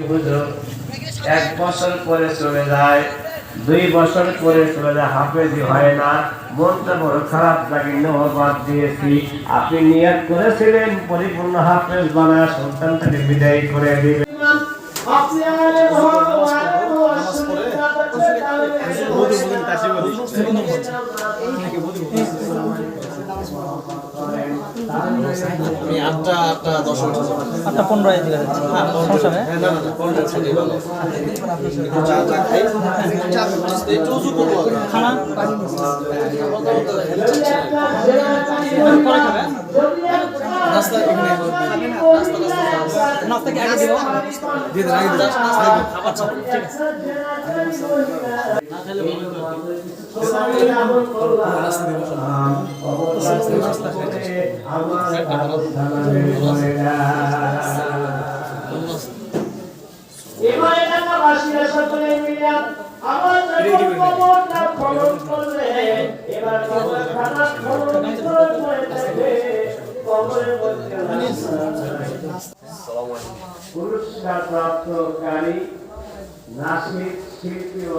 হুজুর 1 বছর পরে চলে যায়, 2 বছর পরে চলে যায়, হাফেজি হয় না, মনটা বড় খারাপ লাগে, বাদ দিয়েছি। আপনি নিয়ত করেছিলেন পরিপূর্ণ হাফেজ বানায় সন্তানটাকে বিদায় করে দিবেন। আপনি আমি 8:10 দিকে যাচ্ছি। হ্যাঁ, সমস্যা নেই। না না 15 থেকে ভালো চা খাই একটু উজু করবো খানা পরে খাবে। নাস্তা এখানে নাস্তা কি আগে দিব? দিয়ে দেন আগে দিন খাবার চাপ ঠিক আছে পুরস্কার প্রাপ্তকারী নাসিক শিল্পী ও